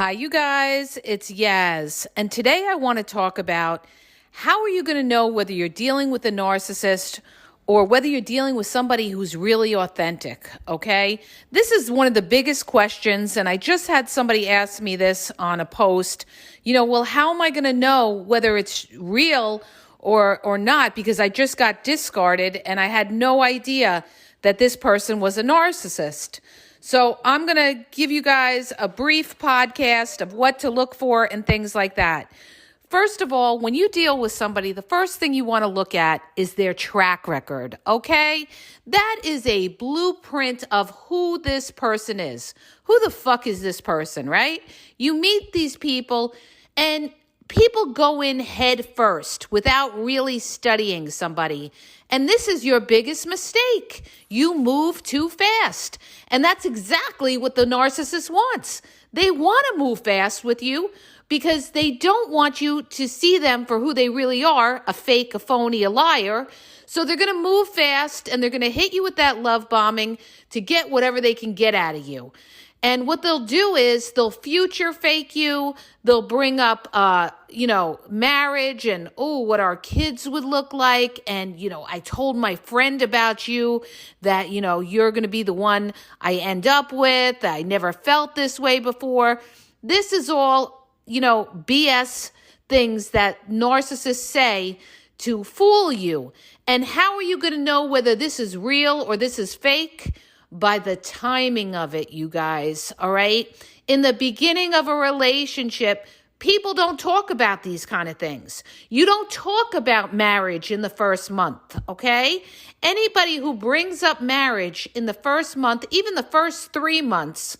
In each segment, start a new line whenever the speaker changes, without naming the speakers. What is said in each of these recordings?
Hi, you guys. It's Yaz. And today I want to talk about how are you going to know whether you're dealing with a narcissist or whether you're dealing with somebody who's really authentic, okay? This is one of the biggest questions, and I just had somebody ask me this on a post. Well, how am I going to know whether it's real or not? Because I just got discarded and I had no idea that this person was a narcissist. So I'm going to give you guys a brief podcast of what to look for and things like that. First of all, when you deal with somebody, the first thing you want to look at is their track record, okay? That is a blueprint of who this person is. Who the fuck is this person, right? You meet these people and people go in head first without really studying somebody. And this is your biggest mistake. You move too fast. And that's exactly what the narcissist wants. They want to move fast with you because they don't want you to see them for who they really are, a fake, a phony, a liar. So they're going to move fast and they're going to hit you with that love bombing to get whatever they can get out of you. And what they'll do is they'll future fake you. They'll bring up, marriage and, what our kids would look like. And, I told my friend about you that, you're going to be the one I end up with. I never felt this way before. This is all, BS things that narcissists say to fool you. And how are you going to know whether this is real or this is fake? By the timing of it, you guys, all right? In the beginning of a relationship, people don't talk about these kind of things. You don't talk about marriage in the first month, okay? Anybody who brings up marriage in the first month, even the first 3 months,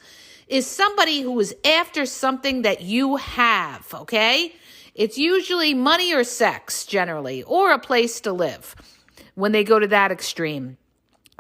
is somebody who is after something that you have, okay? It's usually money or sex, generally, or a place to live when they go to that extreme.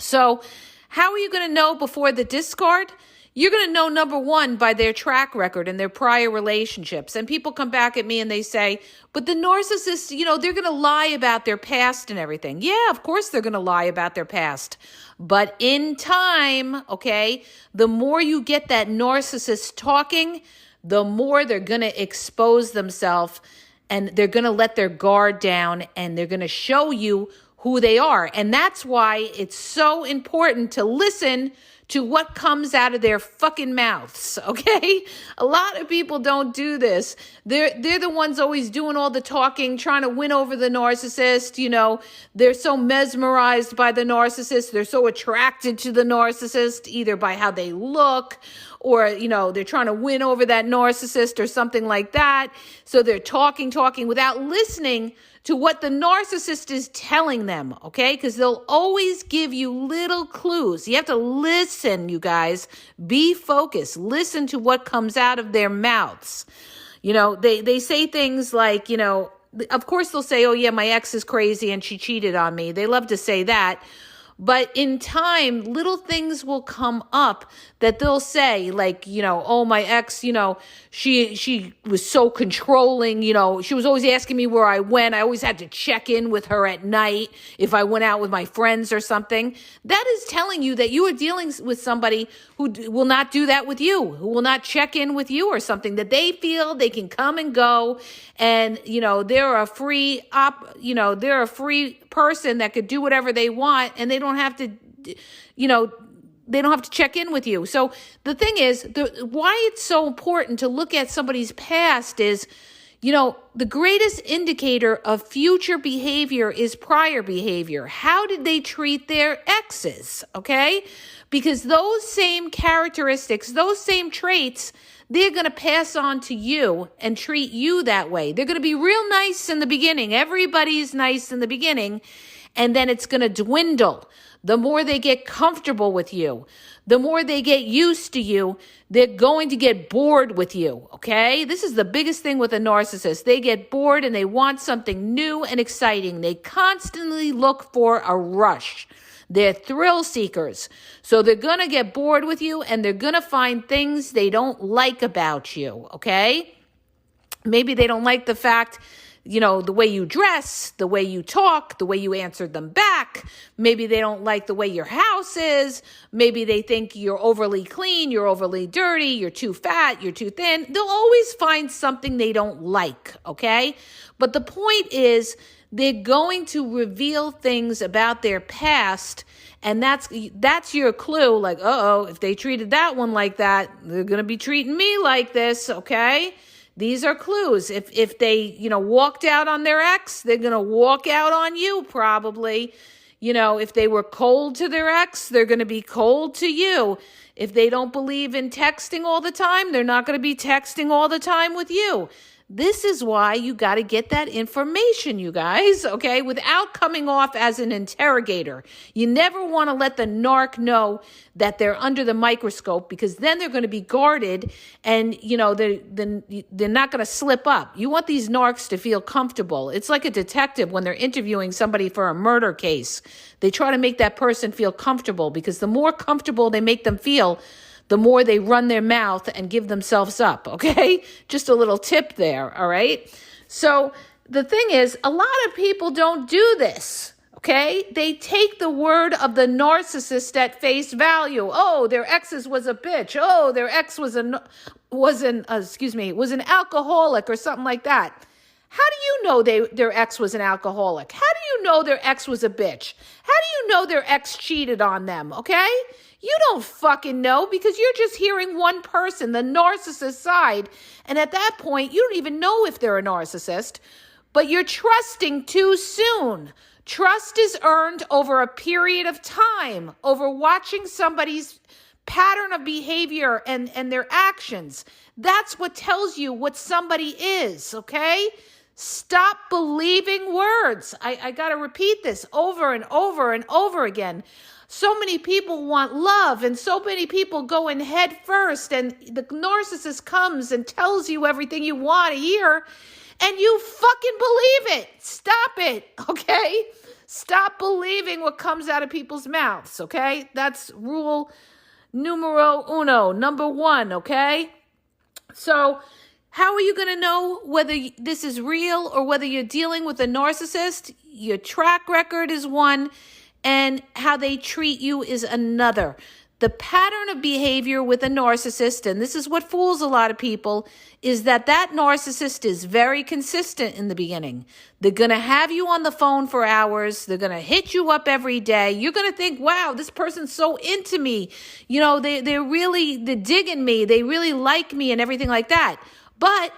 So, how are you going to know before the discard? You're going to know, number one, by their track record and their prior relationships. And people come back at me and they say, but the narcissists, they're going to lie about their past and everything. Yeah, of course they're going to lie about their past. But in time, okay, the more you get that narcissist talking, the more they're going to expose themselves and they're going to let their guard down and they're going to show you who they are. And that's why it's so important to listen to what comes out of their fucking mouths, okay? A lot of people don't do this. They're the ones always doing all the talking, trying to win over the narcissist, They're so mesmerized by the narcissist. They're so attracted to the narcissist, either by how they look or, they're trying to win over that narcissist or something like that. So they're talking without listening to what the narcissist is telling them, okay? Because they'll always give you little clues. You have to listen, you guys. Be focused. Listen to what comes out of their mouths. They say things like, of course they'll say, oh yeah, my ex is crazy and she cheated on me. They love to say that. But in time, little things will come up that they'll say, like, oh, my ex, she was so controlling, she was always asking me where I went. I always had to check in with her at night if I went out with my friends or something. That is telling you that you are dealing with somebody who will not do that with you, who will not check in with you or something, that they feel they can come and go and, they're a free they're a free person that could do whatever they want and they don't have to, they don't have to check in with you. So the thing is, why it's so important to look at somebody's past is, the greatest indicator of future behavior is prior behavior. How did they treat their exes? Okay? Because those same characteristics, those same traits, they're going to pass on to you and treat you that way. They're going to be real nice in the beginning. Everybody's nice in the beginning. And then it's going to dwindle. The more they get comfortable with you, the more they get used to you, they're going to get bored with you, okay? This is the biggest thing with a narcissist. They get bored and they want something new and exciting. They constantly look for a rush. They're thrill seekers. So they're going to get bored with you and they're going to find things they don't like about you, okay? Maybe they don't like the fact the way you dress, the way you talk, the way you answer them back. Maybe they don't like the way your house is. Maybe they think you're overly clean, you're overly dirty, you're too fat, you're too thin. They'll always find something they don't like, okay? But the point is, they're going to reveal things about their past, and that's your clue. Like, if they treated that one like that, they're going to be treating me like this, okay? These are clues. If they, walked out on their ex, they're going to walk out on you probably. If they were cold to their ex, they're going to be cold to you. If they don't believe in texting all the time, they're not going to be texting all the time with you. This is why you got to get that information, you guys, okay, without coming off as an interrogator. You never want to let the narc know that they're under the microscope, because then they're going to be guarded and, they're not going to slip up. You want these narcs to feel comfortable. It's like a detective when they're interviewing somebody for a murder case. They try to make that person feel comfortable, because the more comfortable they make them feel, the more they run their mouth and give themselves up, okay? Just a little tip there, all right? So the thing is, a lot of people don't do this, okay? They take the word of the narcissist at face value. Oh, their ex was a bitch. Oh, their ex was an alcoholic or something like that. How do you know their ex was an alcoholic? How do you know their ex was a bitch? How do you know their ex cheated on them, okay? You don't fucking know, because you're just hearing one person, the narcissist side. And at that point, you don't even know if they're a narcissist, but you're trusting too soon. Trust is earned over a period of time, over watching somebody's pattern of behavior and their actions. That's what tells you what somebody is, okay? Stop believing words. I got to repeat this over and over and over again. So many people want love, and so many people go in head first, and the narcissist comes and tells you everything you want to hear, and you fucking believe it. Stop it, okay? Stop believing what comes out of people's mouths, okay? That's rule numero uno, number one, okay? So how are you going to know whether this is real or whether you're dealing with a narcissist? Your track record is one, and how they treat you is another. The pattern of behavior with a narcissist, and this is what fools a lot of people, is that narcissist is very consistent in the beginning. They're going to have you on the phone for hours. They're going to hit you up every day. You're going to think, wow, this person's so into me. They're digging me. They really like me and everything like that. But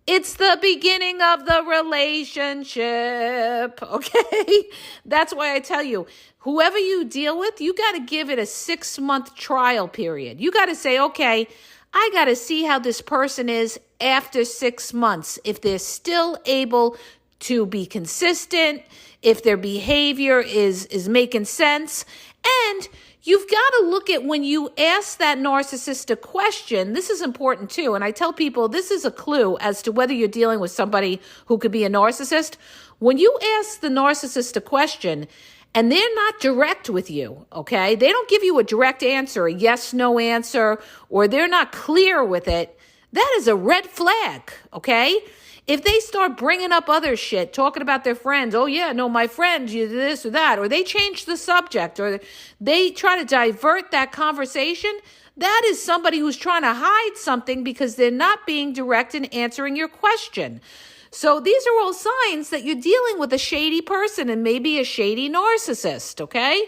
it's the beginning of the relationship, okay? That's why I tell you, whoever you deal with, you got to give it a 6-month trial period. You got to say, okay, I got to see how this person is after 6 months. If they're still able to be consistent, if their behavior is making sense, and you've got to look at when you ask that narcissist a question. This is important too. And I tell people this is a clue as to whether you're dealing with somebody who could be a narcissist. When you ask the narcissist a question and they're not direct with you, okay? They don't give you a direct answer, a yes, no answer, or they're not clear with it. That is a red flag, okay? If they start bringing up other shit, talking about their friends, oh yeah, no, my friend, you this or that, or they change the subject, or they try to divert that conversation, that is somebody who's trying to hide something because they're not being direct in answering your question. So these are all signs that you're dealing with a shady person and maybe a shady narcissist, okay?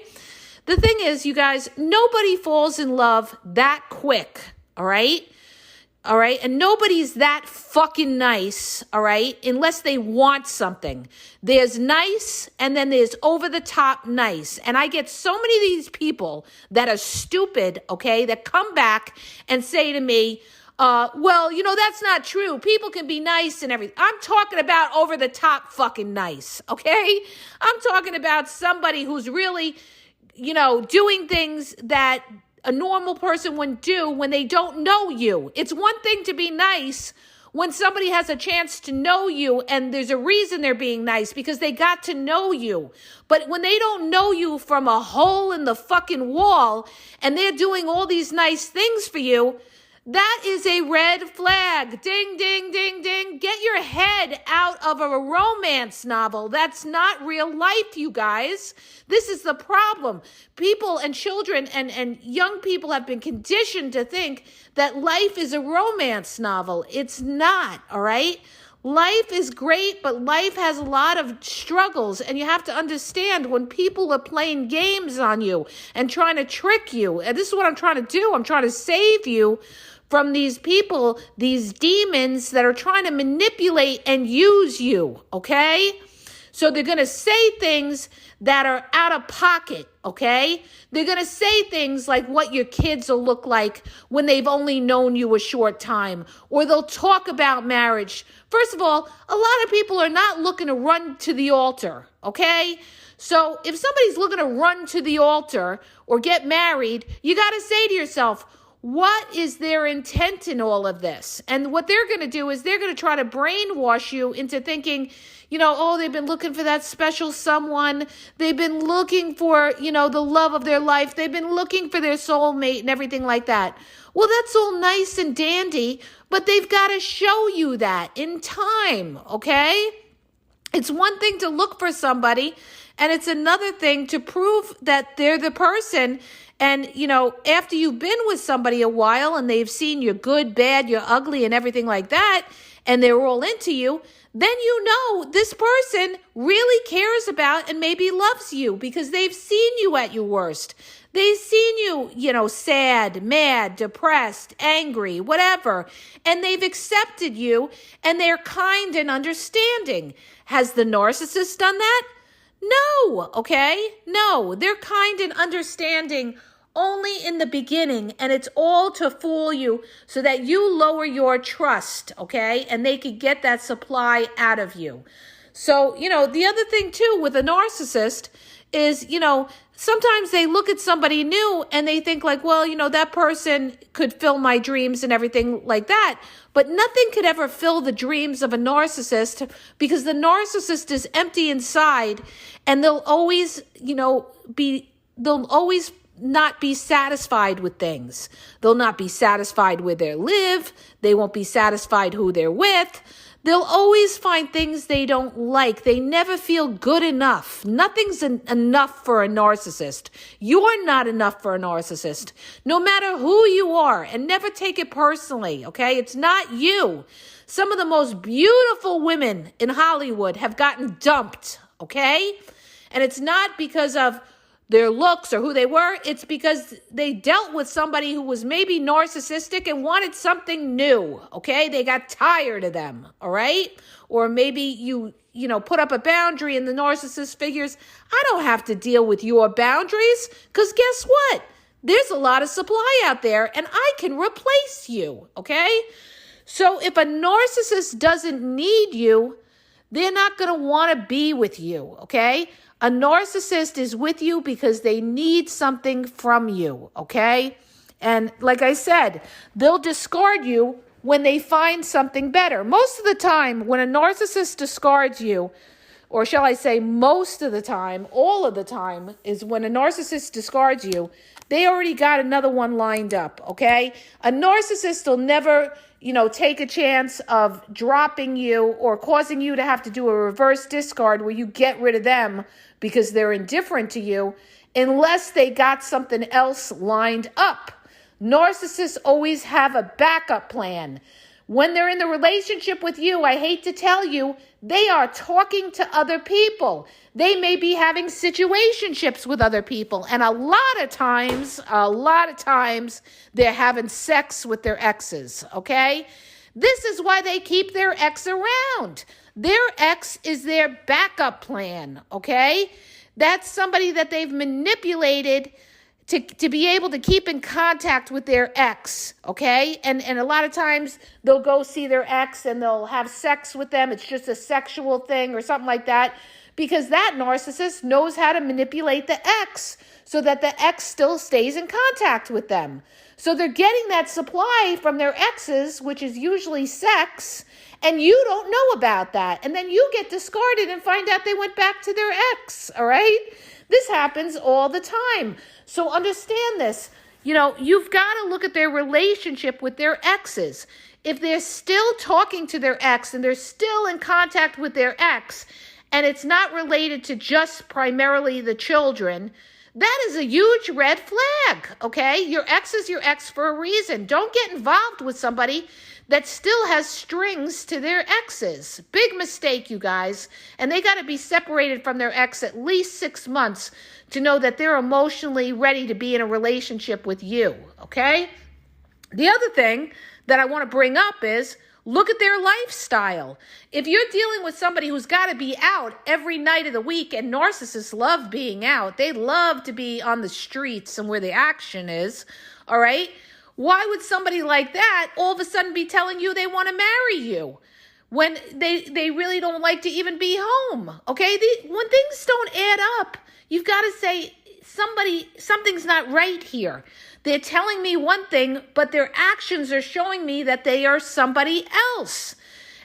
The thing is, you guys, nobody falls in love that quick, all right? All right. And nobody's that fucking nice. All right. Unless they want something. There's nice and then there's over the top nice. And I get so many of these people that are stupid. Okay. That come back and say to me, well, that's not true. People can be nice and everything. I'm talking about over the top fucking nice. Okay. I'm talking about somebody who's really, doing things that a normal person wouldn't do when they don't know you. It's one thing to be nice when somebody has a chance to know you and there's a reason they're being nice because they got to know you. But when they don't know you from a hole in the fucking wall and they're doing all these nice things for you, That is a red flag. Ding, ding, ding, ding. Get your head out of a romance novel. That's not real life, you guys. This is the problem. People and children and young people have been conditioned to think that life is a romance novel. It's not, all right? Life is great, but life has a lot of struggles, and you have to understand when people are playing games on you and trying to trick you. And this is what I'm trying to do. I'm trying to save you from these people, these demons that are trying to manipulate and use you, okay? So they're going to say things that are out of pocket, okay? They're going to say things like what your kids will look like when they've only known you a short time, or they'll talk about marriage. First of all, a lot of people are not looking to run to the altar, okay? So if somebody's looking to run to the altar or get married, you got to say to yourself, what is their intent in all of this? And what they're going to do is they're going to try to brainwash you into thinking, oh, they've been looking for that special someone. They've been looking for, the love of their life. They've been looking for their soulmate and everything like that. Well, that's all nice and dandy, but they've got to show you that in time, okay? It's one thing to look for somebody, and it's another thing to prove that they're the person. And, after you've been with somebody a while and they've seen you're good, bad, you're ugly and everything like that, and they're all into you, then this person really cares about and maybe loves you because they've seen you at your worst. They've seen you, sad, mad, depressed, angry, whatever, and they've accepted you and they're kind and understanding. Has the narcissist done that? No, okay? No, they're kind and understanding only in the beginning, and it's all to fool you so that you lower your trust, okay? And they could get that supply out of you. So, the other thing too with a narcissist is, sometimes they look at somebody new and they think like, well, that person could fill my dreams and everything like that. But nothing could ever fill the dreams of a narcissist because the narcissist is empty inside, and they'll always not be satisfied with things. They'll not be satisfied where they live. They won't be satisfied who they're with. They'll always find things they don't like. They never feel good enough. Nothing's enough for a narcissist. You're not enough for a narcissist, no matter who you are, and never take it personally, okay? It's not you. Some of the most beautiful women in Hollywood have gotten dumped, okay? And it's not because of their looks or who they were. It's because they dealt with somebody who was maybe narcissistic and wanted something new, okay? They got tired of them, all right? Or maybe you put up a boundary and the narcissist figures, I don't have to deal with your boundaries because guess what? There's a lot of supply out there and I can replace you, okay? So if a narcissist doesn't need you, they're not going to want to be with you, okay? A narcissist is with you because they need something from you, okay? And like I said, they'll discard you when they find something better. Most of the time, when a narcissist discards you, or shall I say most of the time, all of the time, is when a narcissist discards you, they already got another one lined up, okay? A narcissist will never, take a chance of dropping you or causing you to have to do a reverse discard where you get rid of them because they're indifferent to you unless they got something else lined up. Narcissists always have a backup plan. When they're in the relationship with you, I hate to tell you, they are talking to other people. They may be having situationships with other people. And a lot of times, they're having sex with their exes, okay? This is why they keep their ex around. Their ex is their backup plan, okay? That's somebody that they've manipulated to be able to keep in contact with their ex, okay? And a lot of times they'll go see their ex and they'll have sex with them. It's just a sexual thing or something like that because that narcissist knows how to manipulate the ex so that the ex still stays in contact with them. So they're getting that supply from their exes, which is usually sex, and you don't know about that. And then you get discarded and find out they went back to their ex, all right? This happens all the time. So understand this. You've got to look at their relationship with their exes. If they're still talking to their ex and they're still in contact with their ex, and it's not related to just primarily the children, that is a huge red flag, okay? Your ex is your ex for a reason. Don't get involved with somebody that still has strings to their exes. Big mistake, you guys. And they got to be separated from their ex at least 6 months to know that they're emotionally ready to be in a relationship with you, okay? The other thing that I want to bring up is look at their lifestyle. If you're dealing with somebody who's got to be out every night of the week, and narcissists love being out, they love to be on the streets and where the action is, all right? Why would somebody like that all of a sudden be telling you they want to marry you when they really don't like to even be home, okay? When things don't add up, you've got to say, something's not right here. They're telling me one thing, but their actions are showing me that they are somebody else.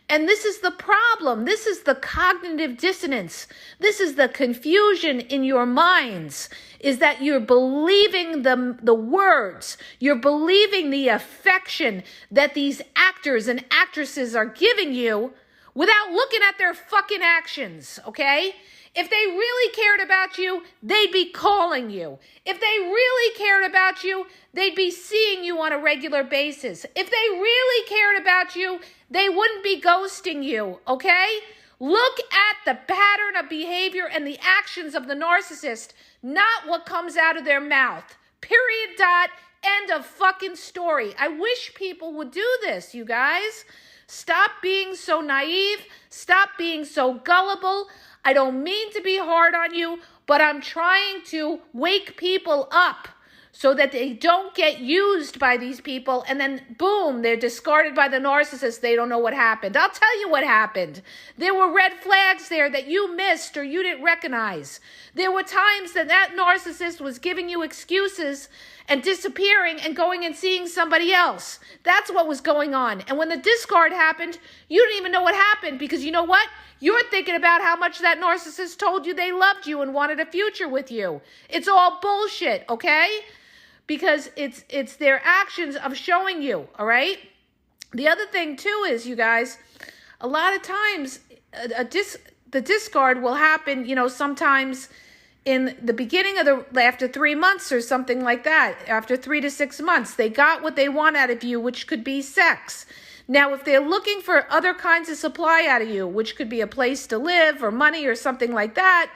And this is the problem. This is the cognitive dissonance. This is the confusion in your minds, is that you're believing the words. You're believing the affection that these actors and actresses are giving you without looking at their fucking actions, okay? If they really cared about you, they'd be calling you. If they really cared about you, they'd be seeing you on a regular basis. If they really cared about you, they wouldn't be ghosting you, okay? Look at the pattern of behavior and the actions of the narcissist, not what comes out of their mouth. Period, dot, end of fucking story. I wish people would do this, you guys. Stop being so naive. Stop being so gullible. I don't mean to be hard on you, but I'm trying to wake people up so that they don't get used by these people and then boom, they're discarded by the narcissist. They don't know what happened. I'll tell you what happened. There were red flags there that you missed or you didn't recognize. There were times that narcissist was giving you excuses and disappearing and going and seeing somebody else. That's what was going on. And when the discard happened, you didn't even know what happened because you know what? You're thinking about how much that narcissist told you they loved you and wanted a future with you. It's all bullshit, okay? Because it's their actions of showing you, all right? The other thing too is, you guys, a lot of times the discard will happen, sometimes in the beginning of after 3 months or something like that, after 3 to 6 months. They got what they want out of you, which could be sex. Now, if they're looking for other kinds of supply out of you, which could be a place to live or money or something like that,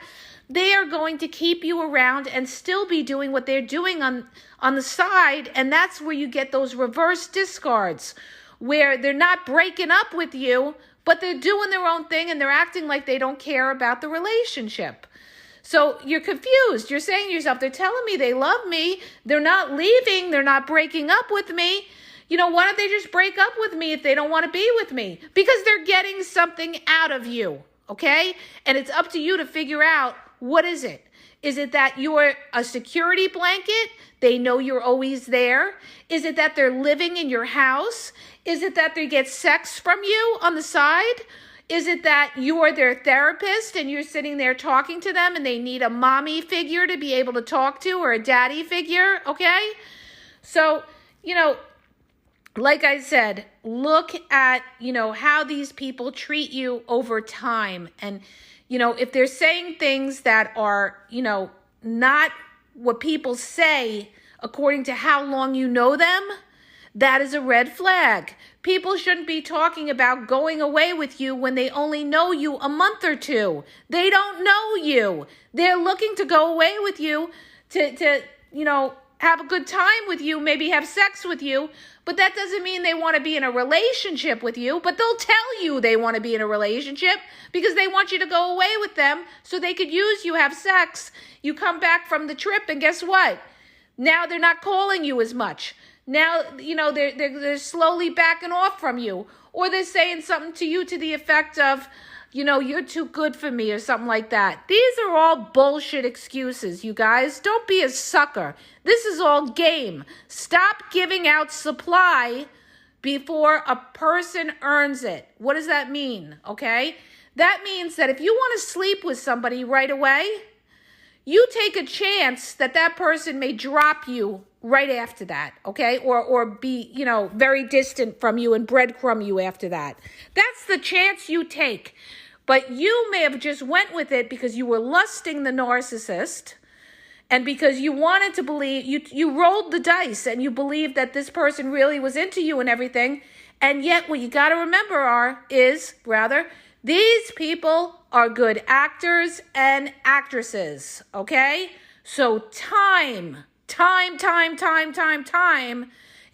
they are going to keep you around and still be doing what they're doing on the side. And that's where you get those reverse discards, where they're not breaking up with you, but they're doing their own thing and they're acting like they don't care about the relationship. So you're confused. You're saying to yourself, they're telling me they love me. They're not leaving. They're not breaking up with me. Why don't they just break up with me if they don't want to be with me? Because they're getting something out of you, okay? And it's up to you to figure out, what is it? Is it that you're a security blanket? They know you're always there. Is it that they're living in your house? Is it that they get sex from you on the side? Is it that you are their therapist and you're sitting there talking to them and they need a mommy figure to be able to talk to or a daddy figure, okay? So, like I said, look at, how these people treat you over time. And, if they're saying things that are, not what people say according to how long you know them, that is a red flag. People shouldn't be talking about going away with you when they only know you a month or two. They don't know you. They're looking to go away with you to have a good time with you, maybe have sex with you, but that doesn't mean they want to be in a relationship with you, but they'll tell you they want to be in a relationship because they want you to go away with them so they could use you, have sex. You come back from the trip and guess what? Now they're not calling you as much. Now, they're slowly backing off from you, or they're saying something to you to the effect of, you're too good for me or something like that. These are all bullshit excuses, you guys. Don't be a sucker. This is all game. Stop giving out supply before a person earns it. What does that mean? Okay? That means that if you want to sleep with somebody right away, you take a chance that that person may drop you right after that, okay? Or be, very distant from you and breadcrumb you after that. That's the chance you take. But you may have just went with it because you were lusting the narcissist and because you wanted to believe, you rolled the dice and you believed that this person really was into you and everything. And yet what you got to remember is these people are good actors and actresses, okay? So time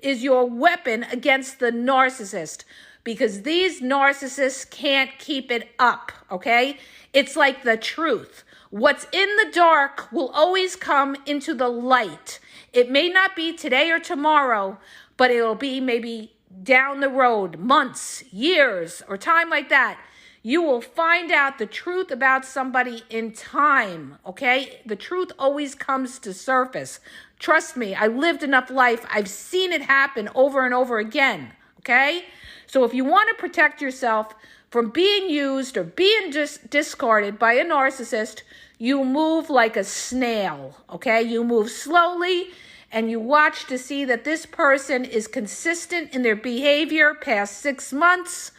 is your weapon against the narcissist, because these narcissists can't keep it up, okay? It's like the truth. What's in the dark will always come into the light. It may not be today or tomorrow, but it'll be maybe down the road, months, years, or time like that. You will find out the truth about somebody in time, okay? The truth always comes to surface. Trust me, I lived enough life. I've seen it happen over and over again, okay? So if you want to protect yourself from being used or being discarded by a narcissist, you move like a snail, okay? You move slowly and you watch to see that this person is consistent in their behavior past 6 months.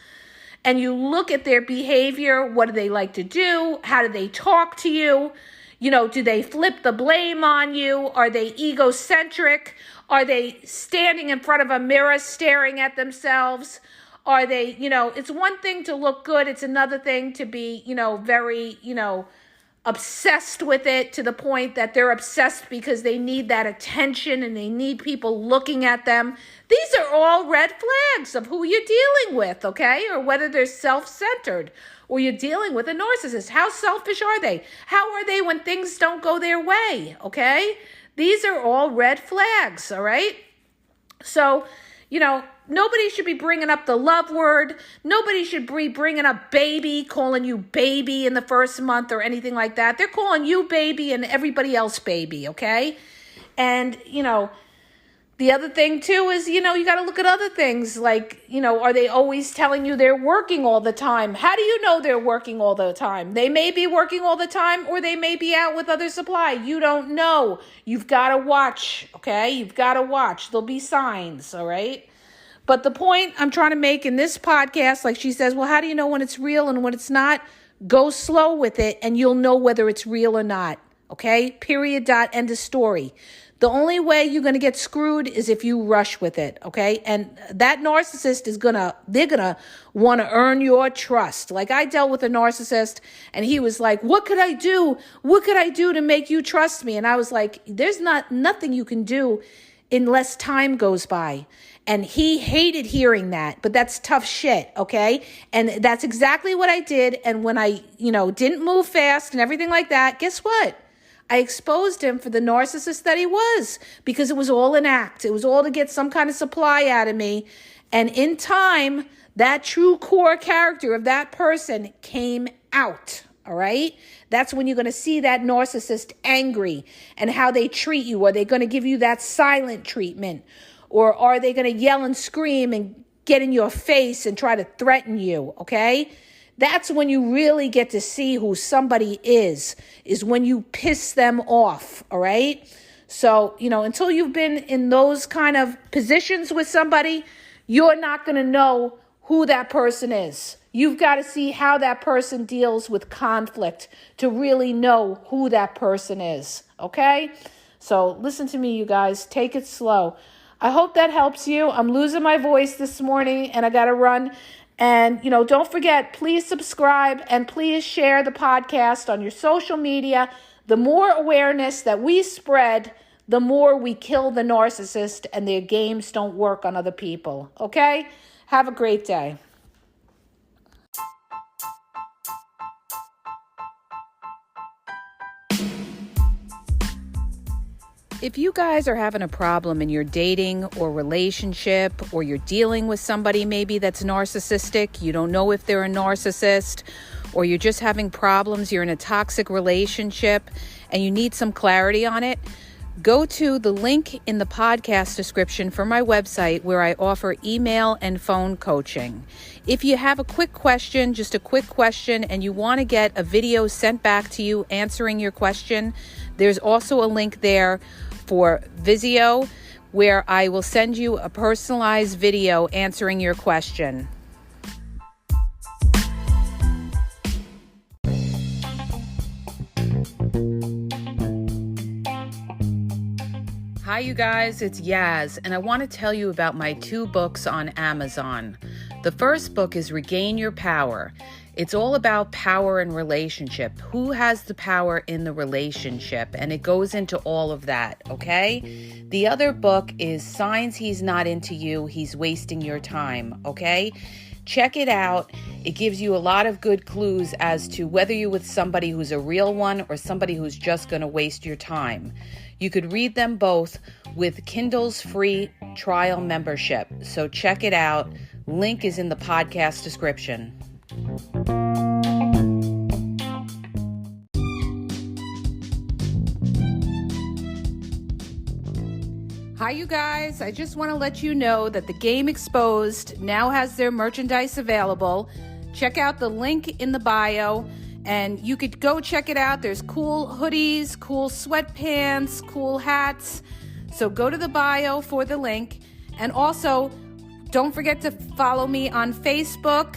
And you look at their behavior. What do they like to do? How do they talk to you? Do they flip the blame on you? Are they egocentric? Are they standing in front of a mirror staring at themselves? Are they, it's one thing to look good. It's another thing to be, very, obsessed with it to the point that they're obsessed because they need that attention and they need people looking at them. These are all red flags of who you're dealing with, okay? Or whether they're self-centered or you're dealing with a narcissist. How selfish are they? How are they when things don't go their way, okay? These are all red flags, all right? So, nobody should be bringing up the love word. Nobody should be bringing up baby, calling you baby in the first month or anything like that. They're calling you baby and everybody else baby, okay? And, the other thing too is, you got to look at other things like, are they always telling you they're working all the time? How do you know they're working all the time? They may be working all the time or they may be out with other supply. You don't know. You've got to watch, okay? You've got to watch. There'll be signs, all right? But the point I'm trying to make in this podcast, like she says, well, how do you know when it's real and when it's not? Go slow with it and you'll know whether it's real or not, okay? Period, dot, end of story. The only way you're going to get screwed is if you rush with it, okay? And that narcissist they're going to want to earn your trust. Like I dealt with a narcissist and he was like, what could I do? What could I do to make you trust me? And I was like, there's nothing you can do unless time goes by. And he hated hearing that, but that's tough shit, okay? And that's exactly what I did. And when I, didn't move fast and everything like that, guess what? I exposed him for the narcissist that he was because it was all an act. It was all to get some kind of supply out of me. And in time, that true core character of that person came out, all right? That's when you're going to see that narcissist angry and how they treat you. Are they going to give you that silent treatment? Or are they going to yell and scream and get in your face and try to threaten you, okay? That's when you really get to see who somebody is when you piss them off, all right? So, until you've been in those kind of positions with somebody, you're not going to know who that person is. You've got to see how that person deals with conflict to really know who that person is, okay? So listen to me, you guys. Take it slow. I hope that helps you. I'm losing my voice this morning and I got to run. And, don't forget, please subscribe and please share the podcast on your social media. The more awareness that we spread, the more we kill the narcissist and their games don't work on other people. Okay? Have a great day. If you guys are having a problem in your dating or relationship, or you're dealing with somebody maybe that's narcissistic, you don't know if they're a narcissist, or you're just having problems, you're in a toxic relationship and you need some clarity on it, Go to the link in the podcast description for my website where I offer email and phone coaching. If you have a quick question, just a quick question, and you want to get a video sent back to you answering your question, there's also a link there for Vizio where I will send you a personalized video answering your question. Hi, you guys, it's Yaz, and I want to tell you about my 2 books on Amazon. The first book is Regain Your Power. It's all about power and relationship. Who has the power in the relationship? And it goes into all of that, okay? The other book is Signs He's Not Into You, He's Wasting Your Time, okay? Check it out. It gives you a lot of good clues as to whether you're with somebody who's a real one or somebody who's just going to waste your time. You could read them both with Kindle's free trial membership. So check it out. Link is in the podcast description. Hi, you guys. I just want to let you know that the Game Exposed now has their merchandise available. Check out the link in the bio, and you could go check it out. There's cool hoodies, cool sweatpants, cool hats. So go to the bio for the link. And also, don't forget to follow me on Facebook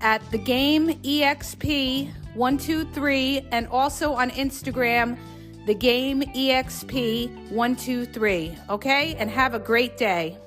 at The Game EXP 123, and also on Instagram, The Game EXP 123. Okay? And have a great day.